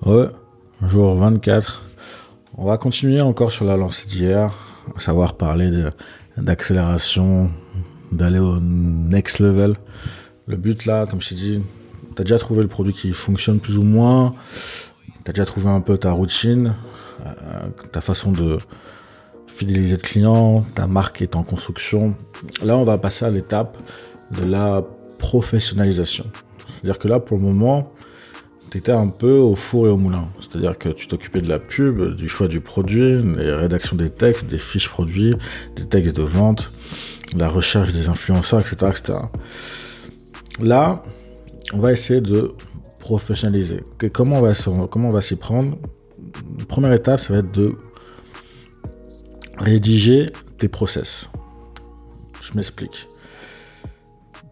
Ouais, jour 24. On va continuer encore sur la lancée d'hier, à savoir parler d'accélération, d'aller au next level. Le but là, comme je t'ai dit, tu as déjà trouvé le produit qui fonctionne plus ou moins, tu as déjà trouvé un peu ta routine, ta façon de fidéliser le client, ta marque est en construction. Là, on va passer à l'étape de la professionnalisation. C'est-à-dire que là, pour le moment, tu étais un peu au four et au moulin. C'est-à-dire que tu t'occupais de la pub, du choix du produit, des rédactions des textes, des fiches produits, des textes de vente, de la recherche des influenceurs, etc., etc. Là, on va essayer de professionnaliser. Comment on va s'y prendre? La première étape, ça va être de rédiger tes process. Je m'explique.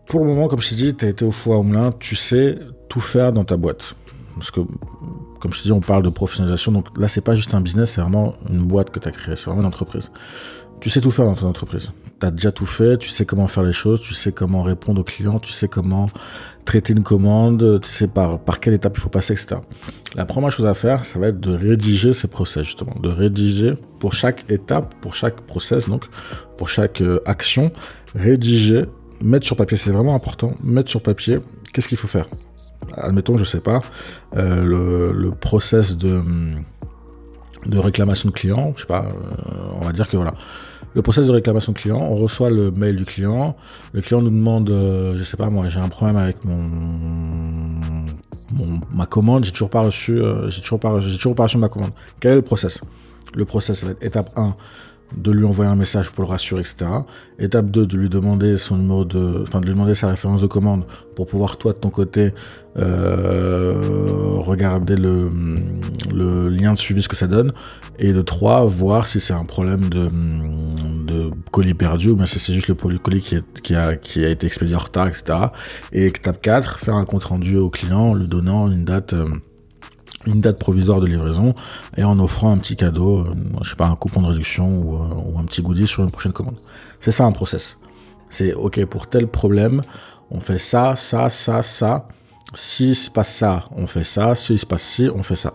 Pour le moment, comme je t'ai dit, tu as été au four et au moulin, tu sais tout faire dans ta boîte. Parce que, comme je t'ai dit, on parle de professionnalisation. Donc là, c'est pas juste un business, c'est vraiment une boîte que tu as créée. C'est vraiment une entreprise. Tu sais tout faire dans ton entreprise. Tu as déjà tout fait, tu sais comment faire les choses, tu sais comment répondre aux clients, tu sais comment traiter une commande, tu sais par quelle étape il faut passer, etc. La première chose à faire, ça va être de rédiger ces process, justement. De rédiger pour chaque étape, pour chaque process, donc pour chaque action, rédiger, mettre sur papier. C'est vraiment important, mettre sur papier qu'est-ce qu'il faut faire. Admettons, je sais pas, le process de réclamation de client, je sais pas, on va dire que voilà, le process de réclamation de client, on reçoit le mail du client, le client nous demande, je sais pas moi, j'ai un problème avec ma commande, j'ai toujours pas reçu ma commande. Quel est le process? Le process, ça va être étape 1, de lui envoyer un message pour le rassurer, etc. Étape 2, de lui demander son numéro de lui demander sa référence de commande pour pouvoir, toi, de ton côté, regarder le lien de suivi, ce que ça donne. Et de 3, voir si c'est un problème de colis perdu ou bien si c'est juste le colis qui a été expédié en retard, etc. Et étape 4, faire un compte rendu au client en lui donnant une date provisoire de livraison et en offrant un petit cadeau, je sais pas, un coupon de réduction ou un petit goodie sur une prochaine commande. C'est ça un process. C'est ok, pour tel problème, on fait ça, ça, ça, ça. S'il se passe ça, on fait ça. S'il se passe ci, on fait ça.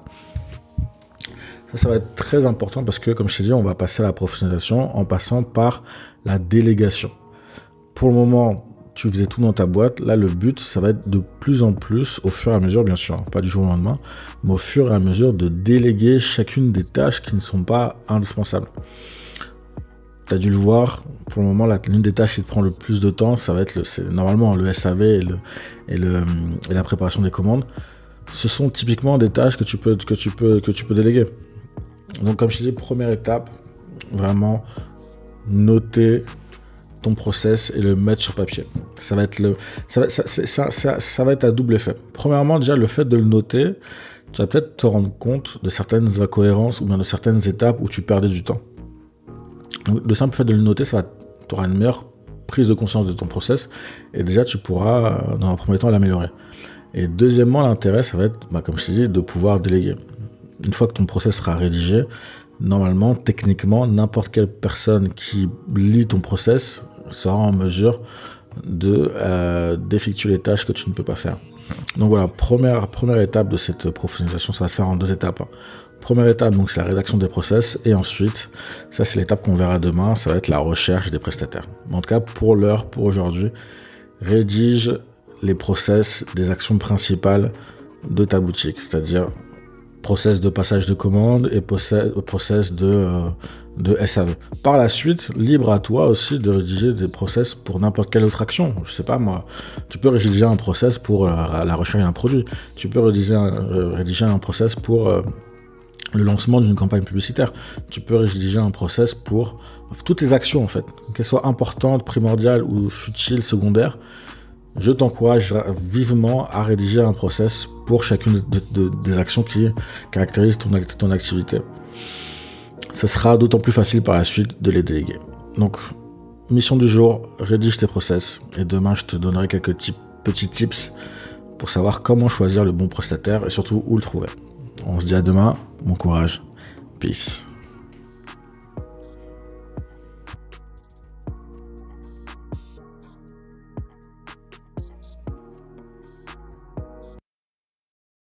Ça va être très important parce que, comme je t'ai dit, on va passer à la professionnalisation en passant par la délégation. Pour le moment, tu faisais tout dans ta boîte. Là, le but, ça va être de plus en plus, au fur et à mesure, bien sûr, pas du jour au lendemain, mais au fur et à mesure de déléguer chacune des tâches qui ne sont pas indispensables. Tu as dû le voir, pour le moment, l'une des tâches qui te prend le plus de temps, ça va être normalement le SAV et la préparation des commandes. Ce sont typiquement des tâches que tu peux déléguer. Donc, comme je te dis, première étape, vraiment noter ton process et le mettre sur papier. Ça va être à double effet. Premièrement, déjà, le fait de le noter, tu vas peut-être te rendre compte de certaines incohérences ou bien de certaines étapes où tu perdais du temps. Donc, le simple fait de le noter, tu auras une meilleure prise de conscience de ton process et déjà, tu pourras, dans un premier temps, l'améliorer. Et deuxièmement, l'intérêt, ça va être, comme je t'ai dit, de pouvoir déléguer. Une fois que ton process sera rédigé, normalement, techniquement, n'importe quelle personne qui lit ton process sera en mesure d'effectuer les tâches que tu ne peux pas faire. Donc voilà, première étape de cette professionnalisation, ça va se faire en 2 étapes. Première étape, donc c'est la rédaction des process, et ensuite, ça c'est l'étape qu'on verra demain, ça va être la recherche des prestataires. En tout cas, pour aujourd'hui, rédige les process des actions principales de ta boutique, c'est-à-dire process de passage de commande et process de SAV. Par la suite, libre à toi aussi de rédiger des process pour n'importe quelle autre action. Je sais pas moi, tu peux rédiger un process pour la recherche d'un produit. Tu peux rédiger un process pour le lancement d'une campagne publicitaire. Tu peux rédiger un process pour toutes les actions en fait, qu'elles soient importantes, primordiales ou futiles, secondaires. Je t'encourage vivement à rédiger un process pour chacune des actions qui caractérisent ton activité. Ce sera d'autant plus facile par la suite de les déléguer. Donc, mission du jour, rédige tes process. Et demain, je te donnerai quelques petits tips pour savoir comment choisir le bon prestataire et surtout où le trouver. On se dit à demain, bon courage, peace.